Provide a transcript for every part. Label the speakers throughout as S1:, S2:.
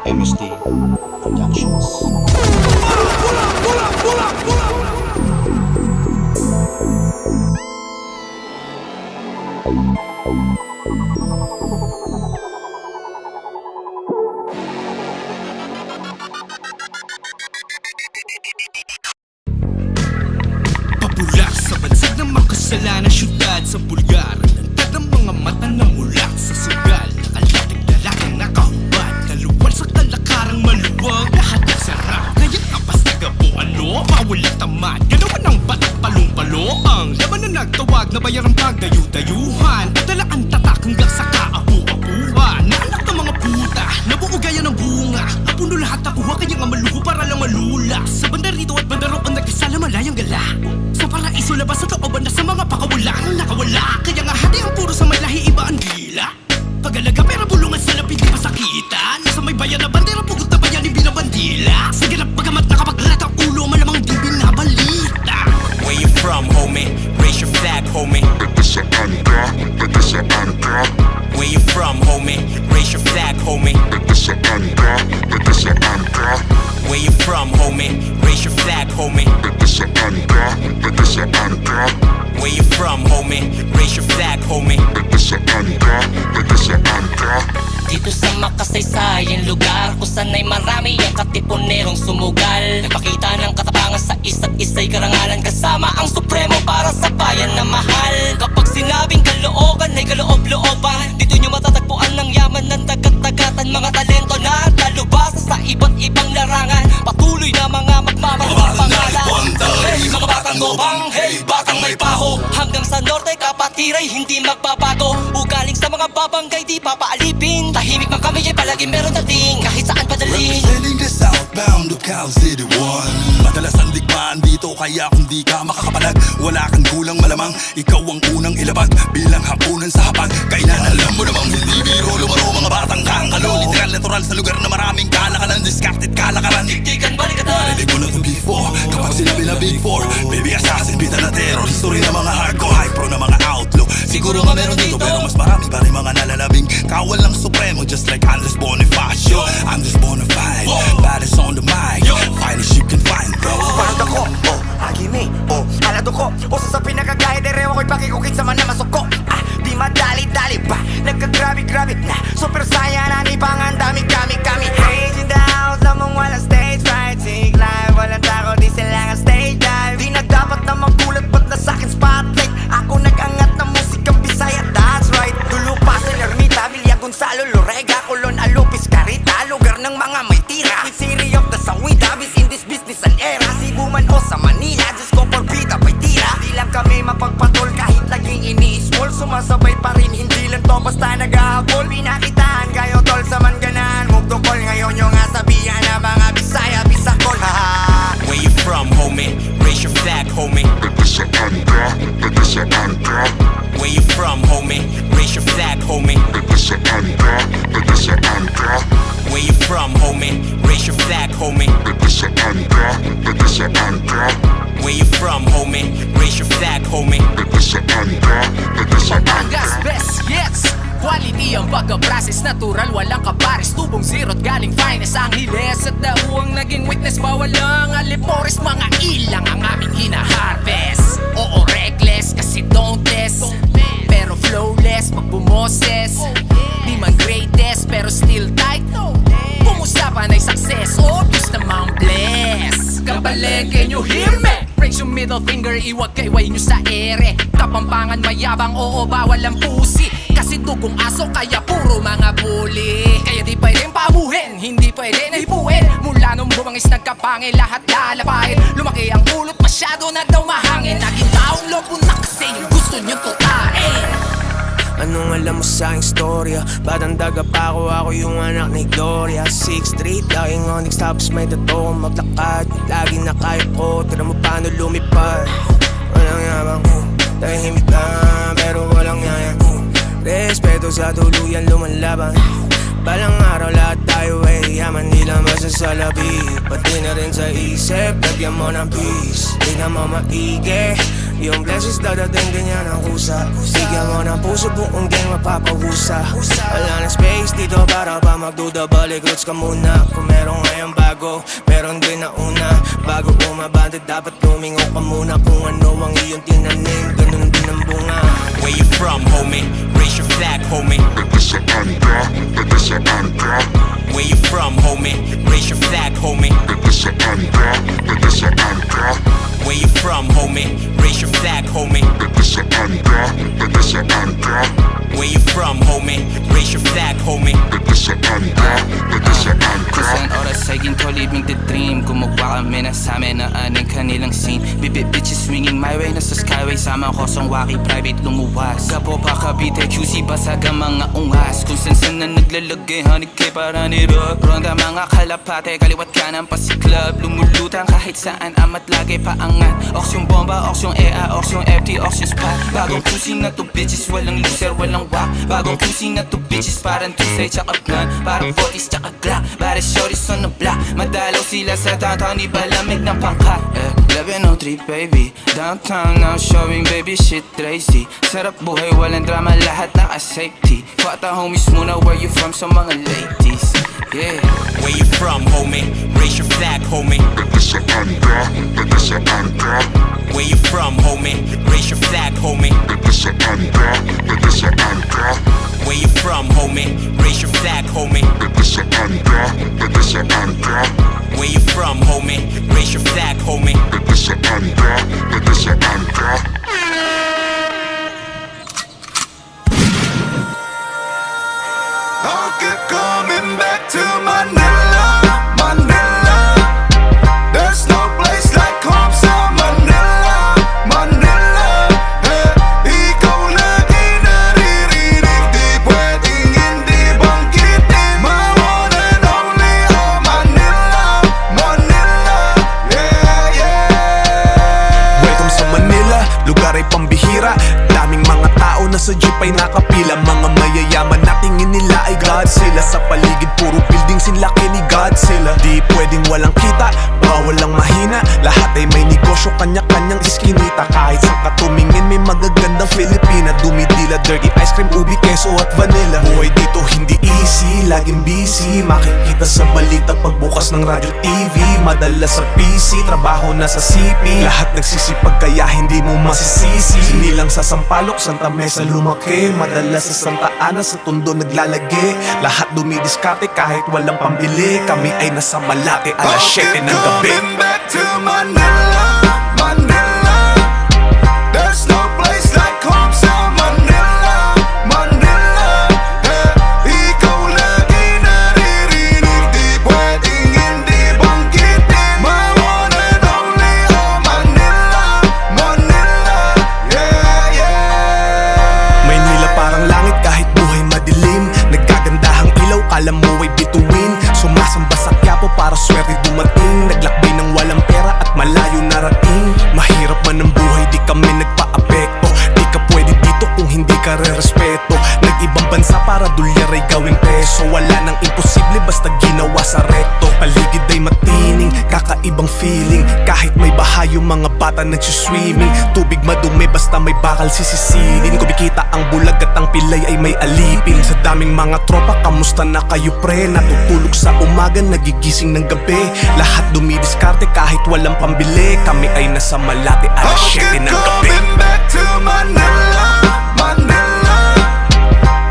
S1: MSD Productions.
S2: Pabular sa bansag ng makasalanan, syudad sa bulgar. Lantad ng mga mata na mulat sa sugal. Nakalatig lalaking nakahubad, naluwal sa kalakarang maluwag. Lahat ng sarap, ngayon apas tagabuano. Mawalang tamad, ganawan ng batak palong-palo. Ang laban na nagtawag na bayarang pagdayu-dayuhan. Adala ang tatak hanggang sa kaapu-apuhan. Na anak ng mga puta, nabuo gaya ng bunga. Apuno lahat nakuha, kaya nga maluho para lang malula. Sa banda rito at banda roon, nagkasala malayang gala. Sa paraiso labas sa looban na sa mga pakawalang nakawala. Kaya nga hati ang puro sa may lahi, iba ang dila. Pag-alaga pera bulungan sa lapid, di pasakitan. Nasa may bayan na bandera, pugot na bayan, yung binabandila. Sige na pagamat nakapaglat ang ulo, malamang di binabalita.
S3: Where you from, homie? Raise your flag, homie.
S4: Nagkasaan ka? Nagkasaan ka?
S3: Where you from, homie? Raise your flag, homie.
S4: Nagkasaan ka? Nagkasaan ka?
S3: Where you from, homie? Raise your flag, homie.
S4: Nagkasaan ka? Nagkasaan ka?
S3: Where you from, homie? Raise your flag, homie.
S4: Nagkasaan ka? Nagkasaan ka?
S5: Dito sa makasaysayang lugar kung sana'y marami ang katipunerong sumugal. Nagpakita ng katapangan sa isa't isa'y karangalan, kasama ang supremo para sa bayan na mahal. Kapag sinabing kalooban ay kaloob-looban, dito nyo matatagpuan ng yaman ng dagat-dagatan. Mga talento na talubasa sa iba't ibang larangan. Patuloy na mga magmamalang pangalan. Hey mga batang gobang, hey batang may paho. Hanggang sa norte kapatiray hindi magbabago. Ugaling sa mga babanggay di papaalipin. Tahimik man kami ay palagi meron dating kahit saan padaling.
S6: Representing the southbound of Cal City 1. Madalas ang digmaan dito kaya kung di ka makakapalag, wala kang gulang malamang ikaw ang unang ilabag bilang hapunan sa hapag. Kailan alam mo namang hindi biro lumaro mga batang kangkalo. Literal natural sa lugar na maraming kalakalan, discarded kalakaran.
S5: Iktikan balikatan.
S6: Narinig mo na itong before kapag sinabi na big four, baby assassin, pita na terror, history na mga hardcore, high pro na mga outlaw. Siguro nga meron dito pero mas marami pa rin mga nalalabing kawal ng supremo, just like Andres Bonifacio. Andres Bonifide, baddest on the mic, finest you can find, bro.
S7: Parang ako, oh, agimi, oh, alado ko. O sa pinakagaya de rewa ko'y pakikukit sa manamasok ko. Di madali-dali ba, nagkagrabe-grabe na. Super saya na ni pang ang dami-kami. Rage in the house, lamang walang stage fright. Sig live, walang tako, di sila nga stage dive. Di na dapat na magulat, ba't na sa'kin spotlight? Ako nag-angat ng musikang Bisaya, that's right. Dulo pa sa Ermita, Villa Gonzalo, Lorega, Colon, Alupis, Carita. Lugar ng mga may tira. With city of the Sawi, Davis in this business and era. Cebu man o sa Manila, just ko por bida pa'y tira. Di lang kami mapagpatol kahit laging ini-small. Sumasabay pa rin, hindi lang to basta nag-ahabol. Pinakitaan kayo tol sa mangganan. Mugdokol ngayon yung asabihan na mga Bisaya, Bisakol.
S3: Where you from, homie? Raise your flag, homie.
S4: Nagkasaan ka? Nagkasaan ka?
S3: Where you from, homie? Raise your flag, homie.
S4: Nagkasaan ka? Nagkasaan ka?
S3: Where you from, homie? Raise your flag, homie.
S4: Nagkasaan ka? Nagkasaan ka?
S3: Where you from, homie? Raise your flag, homie.
S4: Nagkasaan ka? Nagkasaan
S2: Batangas,
S4: ka?
S2: best, yes! Quality ang pagka-process, natural, walang kapares. Tubong zero't galing finest, Angeles at dauang naging witness. Bawal lang alipores, mga ilang ang aming hina-harvest. Oo, reckless, kasi dauntless, pero flowless pag bumoses. Di man greatest, pero still tight. Pumusapan ay success, obvious namang bless. Kabaleng, can you hear me? Raise yung middle finger, iwag kayway nyo sa ere. Kapampangan mayabang, oo, bawal ang pusi. Kasi dugong aso, kaya puro mga bully. Kaya di pwedeng pamuhin, hindi pwede na hipuin. Mula nung bumangis nagkapangi, lahat lalapain. Lumaki ang ulot, masyado na daw mahangin. Naging taong lobo na kasi yung gusto nyo tutain.
S8: Anong alam mo sa aking storya? Batang daga pa ako yung anak ni Gloria. 6'3", laging onyx tapos may tato kong maglakad. Laging nakayo ko, tira mo paano lumipad. Walang yabang, tahimik lang pero walang yaya. Respeto sa tuluyan lumalaban. Balang araw lahat tayo ay yaman, di lang basta sa labi. Pati na rin sa isip, lagyan mo ng peace. Di na mo maigi, Yung blessings dadating din yan ang kusa. Bigyan mo ng puso buong gang mapapahusa. Wala na space dito para pa magduda. Balik roots ka muna. Kung meron ngayong bago, meron din na una. Bago umabante dapat lumingo ka muna. Kung ano ang iyong tinanim, ganun din ang bunga.
S3: Where you from, homie? Raise your flag, homie.
S4: Nagdasaan ka, nagdasaan ka.
S3: Where you from, homie? Raise your flag, homie.
S4: Nagdasaan ka, nagdasaan ka.
S3: Where you from, homie? Raise your flag, homie.
S4: Nagdasaan ka, nagdasaan ka.
S3: Where you from, homie? Raise your flag, homie.
S4: Nagdasaan ka, nagdasaan ka.
S9: Kusan oras ay ginto living the dream. Gumawa kami na sa amin na anong kanilang scene. Bibit bitches swinging my way. Nasa skyway sama ko sa waki private lumuwas. Gapo pa Cavite QC basag ang mga ungas. Kung san na naglalagay hanig kay para ni Rock. Ronda mga kalapate kaliwat kanan pa si club. Lumulutang kahit saan amat lagi paangat. Oks yung bomba, oks yung EA, oks yung FT, oks yung spot. Bagong QC na to bitches walang loser, walang wak. Bagong QC na to bitches parang tusay tsaka blunt. Parang 40s tsaka glock. Baris shorties on the block. Madalaw sila sa downtown, di ba lamig ng pangkat. 1103 baby, downtown now showing baby shit crazy. Sarap buhay, walang drama, lahat naka-safety. Fata homies muna, where you from sa mga ladies. Yeah.
S3: Where you from, homie? Raise your flag, homie.
S4: Nagdasaan ka, nagdasaan ka.
S3: Where you from, homie? Raise your flag, homie.
S4: Nagdasaan ka, nagdasaan ka.
S3: Where you from, homie? Raise your flag, homie.
S4: Nagdasaan ka, nagdasaan ka.
S3: Where you from, homie? Raise your flag, homie.
S4: Nagdasaan ka, nagdasaan ka.
S6: I keep coming back to Manila, Manila. There's no place like home sa Manila, Manila. Ikaw lagi naririnig, di pwedeng hindi banggitin. My one and only, oh Manila, Manila. Yeah, yeah. Welcome sa Manila, lugar ay pambihira. Daming mga tao na sa jeep ay nakapila. Mga mayayaman na tingin nila ay God sila. Sa paligid puro building sinlaki ni God sila. Di pwedeng walang kita, bawal lang mahina. Lahat ay may negosyo, kanya-kanyang iskinita. Kahit saan ka tumingin may magagandang Filipina. Dumidila, dirty ice cream, ubi, keso at vanilla. Buhay dito hindi easy, laging busy. Makikita sa balita pagbukas ng radyo TV. Madala sa PC, trabaho na sa CP. Lahat nagsisipag kaya hindi mo masisisi. Sinilang sa Sampaloc, Santa Mesa lumaki. Madala sa Santa Ana, sa Tondo naglalagi. Lahat dumidiskarte kahit walang pambili. Kami ay nasa Malate alas 7 ng gabi. Coming back to Manila, Manila. There's no place like home sa Manila, Manila. Ikaw lagi naririnig, di pwedeng hindi banggitin. My one and only, oh Manila, Manila. Yeah, yeah. Maynila parang langit kahit buhay madilim. Nagkagandahang ilaw, kala mo ay bituin. Sumasamba sa Quiapo para swerte dumating. Naglakbay ng walang pera at malayo narating. Mahirap man ang buhay, di kami nagpa-apekto. Di ka pwede dito kung hindi ka re-respeto. Nag-ibang bansa para dolyar ay gawing peso. Wala nang imposible basta ginawa sa rekto. Paligid ay matining, kakaibang feeling. Kahit may baha yung mga bata nagsuswimming. Tubig madumi basta may bakal sisisilin. Kumikita ang bulag at ang pilay ay may alipin. Sa daming mga tropa, kamusta na kayo pre? Natutulog sa umaga, nagigising ng gabi. Lahat dumidiskarte kahit walang pambili. Kami ay nasa Malate alas 7 ng gabi. Coming back to Manila, Manila.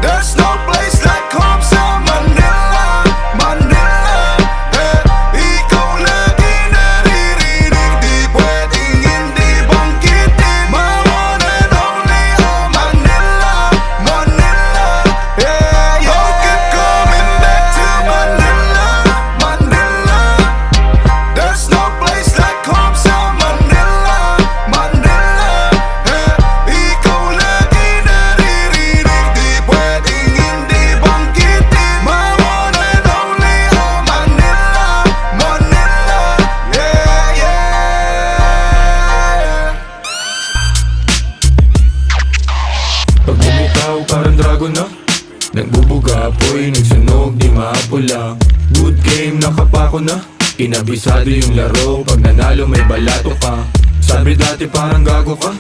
S6: There's no place like home sa Manila, Manila. Ikaw lagi naririnig, di pwedeng hindi banggitin. My one and only, oh Manila, Manila. Yeah, yeah. I keep coming back to Manila, Manila. There's no place like home sa Manila, Manila. Ikaw lagi naririnig, di pwedeng hindi banggitin. My one and only, oh Manila, Manila. Yeah, yeah.
S10: Pag bumitaw parang dragon na nagbubuga, apoy, nagsunog, di maapula. Good game, nakapako na. Kinabisado yung laro, pag nanalo may balato ka. Sabi dati parang gago ka,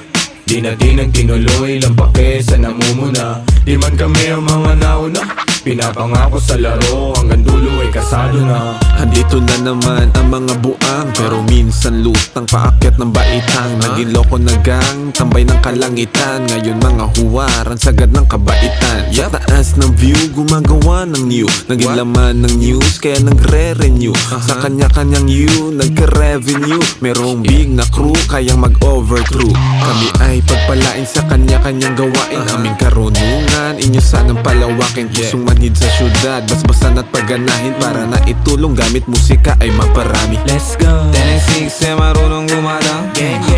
S10: Di na tinuloy lang pake sa namumuna. Di man kami ang mga nauna, pinapangako sa laro hanggang dulo ay kasado na.
S11: Andito na naman ang mga buang, pero minsan lutang paakyat ng baitang. Naging loko na gang, tambay ng kalangitan. Ngayon mga huwaran, sagad ng kabaitan. Sa taas ng view, gumagawa ng new. Naging laman ng news, kaya nagre-renew. Sa kanya-kanyang you, nagka-revenue. Merong big na crew, kayang mag-overthrow. Kami ay pagpalain sa kanya-kanyang gawain. Aming karunungan, inyo sanang palawakin. Pusong manhid sa syudad, basbasan at pagganahin. Para na itulong gamit musika ay magparami.
S9: Let's go. 10 6 eh marunong gumadang.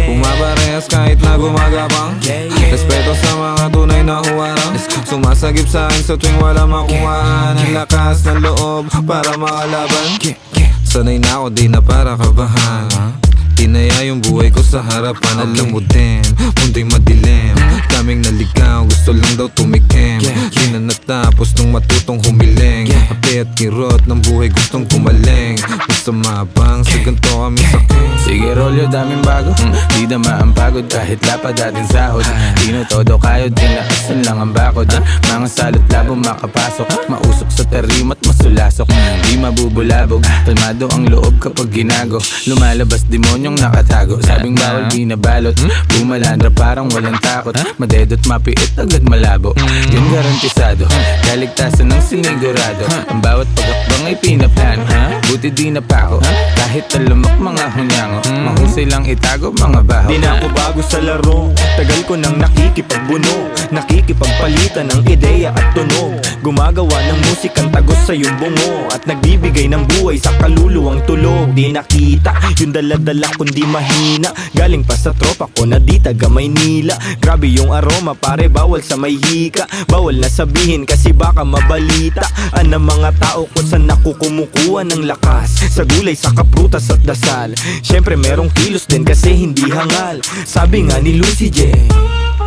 S9: Bumabarehas kahit na gumagapang. Respeto sa mga tunay na huwarang. Sumasagip sa akin sa tuwing wala makuhaan. Ang lakas ng loob para makalaban. Sanay na ako, di na para kabahan. Tinaya yung buhay ko sa harapan. Alam mo din, munda'y madilim. Daming naligaw, gusto lang daw tumikim. Di na natapos nung matutong humiling. Api at kirot ng buhay gustong gumaling. Gusto mabang, sa ganito kami sakin.
S12: Sige rolyo, daming bago. Di dama ang pagod kahit lapad ating sahod. Di na todo kayod, tinakasan lang ang bakod. Mga salot labo makapasok, mausok sa tarimat masulasok. Di mabubulabog, kalmado ang loob kapag ginago. Lumalabas demonyong nakatago, sabing bawal binabalot. Bumalandra parang walang takot, madedot mapiit agad malabo. Yun garantisado, kaligtasan ng sinigurado. Ang bawat pagakbang ay pinaplano. Buti di napako, kahit talumak mga hunyango. Mahusay lang itago mga baho.
S13: Di na ako bago sa laro, tagal ko nang nakikipagbuno. Nakikipagpalitan ng ideya at tunog. Gumagawa ng musikang tagos sa iyong bungo. At nagbibigay ng buhay sa kaluluwang tulog. Di nakita yung daladala kundi mahina. Galing pa sa tropa ko na di taga Maynila. Grabe yung aroma pare, bawal sa may hika. Bawal na sabihin kasi baka mabalita. Ang mga tao kung saan ako kumukuha ng lakas. Sa gulay, sa kaprutas at dasal. Syempre merong kilos din kasi hindi hangal. Sabi nga ni Lucy J,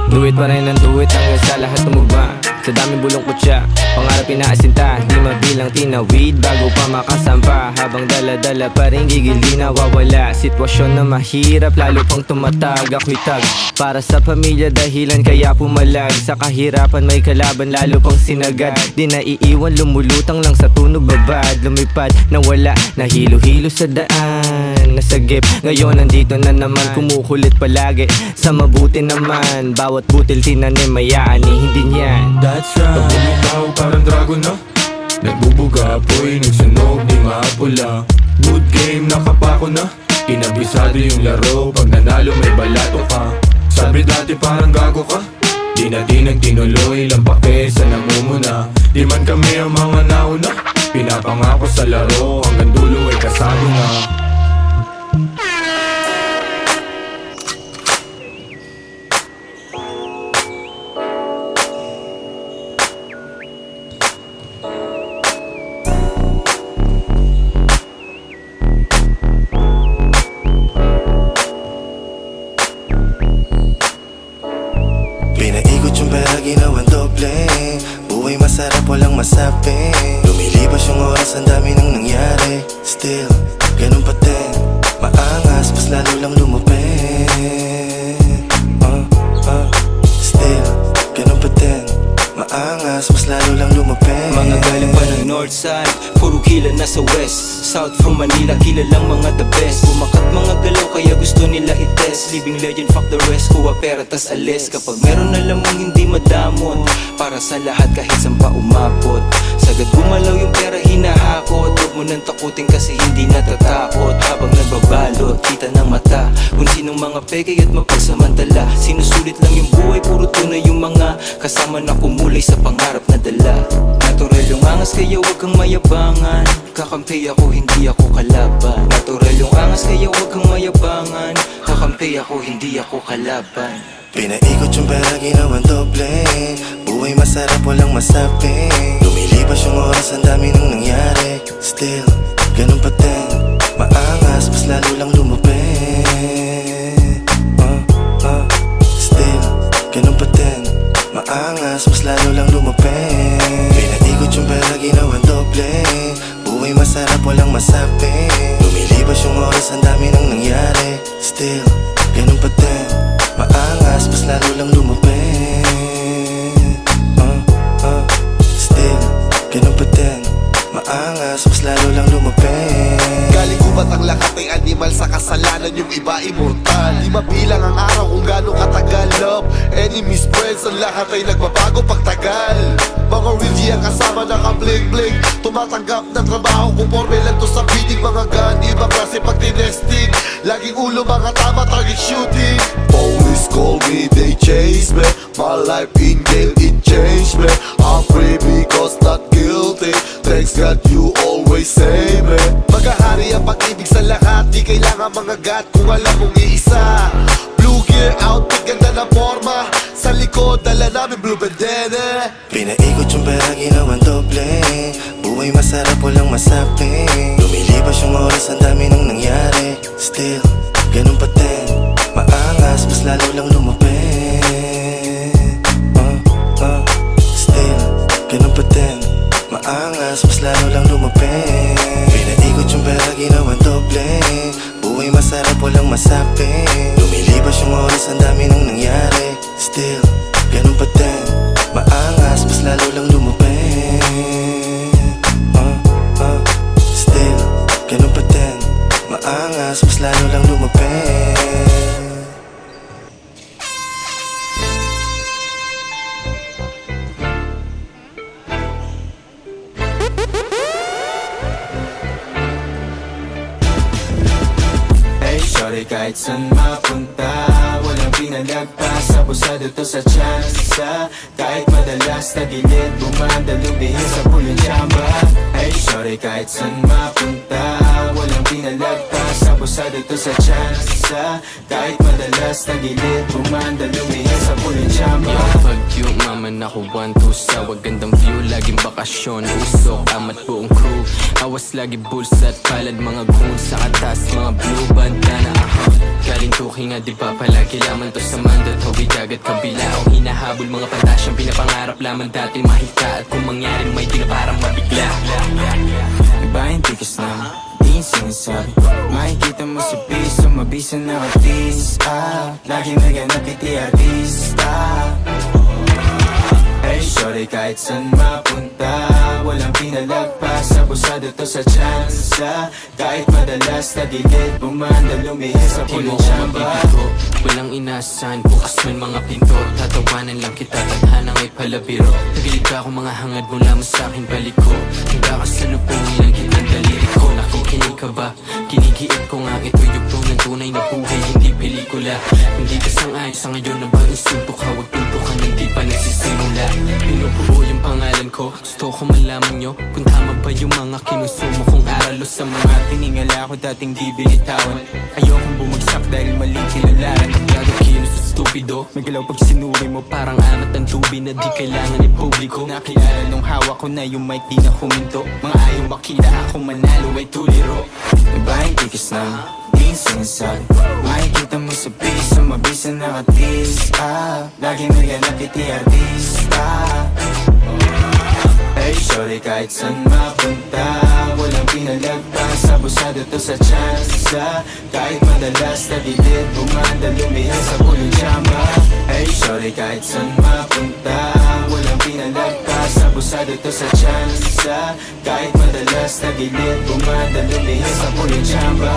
S8: Do it pa rin ang do it hanggang sa lahat tumugma. Sa daming bulong kutya, pangarap inaasinta. Di mabilang tinawid bago pa makasampa. Habang dala-dala pa rin gigil di nawawala. Sitwasyon na mahirap lalo pang tumatag. Ako'y tag para sa pamilya dahilan kaya pumalag. Sa kahirapan may kalaban lalo pang sinagad. Di naiiwan lumulutang lang sa tunog babad. Lumipad na wala, nahilo-hilo sa daan. Nasagip, ngayon nandito na naman. Kumukulit palagi, sa mabuti naman. Bawat butil tinanim mayaani, hindi niyan.
S10: That's right. Pag bumitaw parang dragon na, nagbubuga, apoy, nagsunog, di maapula. Good game, nakapako na, inabisado yung laro. Pag nanalo may balato ka, sabi dati parang gago ka. Di na tinuloy lang pake sa namumuna. Di man kami ang mga nauna, pinapangako sa laro hanggang dulo ay kasado na.
S14: Pinaikot yung pera, ginawang doble. Buhay masarap, walang masabi. Lumilipas yung oras, ang dami nang nangyari. Still, ganun pa din. Maangas, mas lalo lang lumapit. Still, ganun pa din. Maangas, mas lalo lang lumapit.
S15: Mga galing pa ng north side, puro kila nasa west. South from Manila, kilalang mga the best. Bumakat mga galaw, kaya gusto nila itest. Living legend, fuck the rest, kuha pera tas alis. Kapag meron alam mong hindi madamot, para sa lahat kahit saan pa umabot. Sagad gumalaw yung pera hinahakot. Huwag mo nang takutin kasi hindi natatakot. Habang nagbabalot, kita ng mata kung sinong mga peke at mapagsamantala. Sinusulit lang yung buhay, puro tunay yung mga kasama na kumulay sa pangarap na dala. Natural yung angas kaya huwag kang mayabangan. Kakampi ako, hindi ako kalaban. Natural yung angas kaya huwag kang mayabangan. Kakampi ako, hindi ako kalaban.
S14: Pinaikot yung pera, ginawang doble. Buhay masarap, walang masabi. Lumilipas yung oras, ang dami nang nangyari. Still, ganun pa din. Maangas, mas lalo lang lumapit. Still, ganun pa din. Maangas, mas lalo lang lumapit. Pinaikot yung pera, ginawang doble. Buhay masarap, walang masabi. Lumilipas yung oras, ang dami nang nangyari. Still, ganun pa din. Maangas Maangas, mas lalo lang lumapit. Still, ganun pa din. Maangas, mas lalo lang lumapit.
S16: Galing gubat ang lahat ay animal sa kasalanan, yung iba immortal. Di mabilang ang araw kung gaano katagal. Love, enemies, friends, ang lahat ay nagbabago pagtagal. Mga real G ang kasama naka-bling-bling, tumatanggap ng trabaho conforme lang to sa bidding. Mga gun, iba klase pag tinesting. Laging ulo mga tama, target shooting. Police call me, they chase me. My life in jail, it changed me. I'm free because not guilty. Thanks God you always save me. Maghahari ang pag-ibig sa lahat, di kailangan mga gat kung alam mong iisa. Blue gear outfit, ganda na forma. Sa likod, dala namin blue bandana.
S14: Pinaikot yung pera, ginawang doble. Buhay masarap, walang masabi. Lumilipas yung oras, ang dami nang nangyari. Still, ganun pa din. Maangas, mas lalo lang lumapit. Still, ganun pa din. Maangas, mas lalo lang lumapit. Pinaikot yung pera, ginawang doble. Buhay masarap, walang masabi. Lumilipas yung oras, ang dami nang nangyari. Still, ganun pa din. Maangas, mas lalo lang lumapit. Still, ganun pa din. Maangas, mas lalo lang lumapit.
S15: Hey shorty, kahit saan mapunta, walang pinalagpas. Abusado to sa tsansa. Kahit madalas tagilid, bumanda, lumihis sa pulong tsamba. Hey shorty, kahit saan mapunta, walang pinalagpas. Abusado to sa tsansa. Kahit madalas tagilid, bumanda, lumihis sa pulong tsamba.
S9: Yo, fuck you, mama, naku 1-2 sa wagandang view. Laging bakasyon, usok, amat buong crew. Awas lagi bulsa at palad, mga goons sa atas, mga blue bandana. Galing tuking nga, di ba palagi laman to sa mandat. Hawig agad kabila o hinahabol, mga pantasyang pinapangarap lamang dati mahika. At kung mangyaring may di na parang mabigla.
S15: Iba yung tikas na di yung sinasabi. Makikita mo sa piso, mabisa na katis. Laging naganap kiti artista. Hey shorty, kahit saan mapunta, walang pinalagpas. Abusado to sa tsansa. Kahit madalas tagilid, bumanda, lumihis sa pulong tsamba.
S9: Walang inasahan, bukas man mga pinto. Tatawanan lang kita, tadhanang ay palabiro. Nagilid ka ako, mga hangad mo lamang sa'kin baliko. Hangga ka sa lupungin ang kitang daliri ko. Nakikinig ka ba? Kinigiit ko nga, ito yung ng tunay na buhay, hindi pelikula. Hindi ka sang-ayos sa ngayon na ba insulto ka? Huwag pinto ka, hindi pa nagsisimula. Pinubuo yung pangalan ko, gusto ko malaman nyo kung tama ba yung mga kinusumo kong aralo. Sa mga
S15: tiningala ko dating di binitawan. Ayokong bumagsak dahil mali kilalaran.
S9: Lalo kilos sa stupido,
S15: may galaw pag sinuri mo,
S9: parang amat ng tubi na di kailangan ipubliko.
S15: Nakilala nung hawak ko na yung mic, di na huminto. Mga ayaw makita ako manalo ay tuliro. Iba yung tikis na di yung sinasabi. Makikita mo sa piso, mabisa na katis. Laging naganap kiti artista. Hey shorty, kahit saan mapunta, walang pinalagpas. Abusado to sa tsansa. Kahit madalas tagilid, bumanda, lumihis sa pulong tsamba. Hey shorty, kahit saan mapunta, walang pinalagpas. Abusado to sa tsansa. Kahit madalas tagilid, bumanda, lumihis sa pulong tsamba.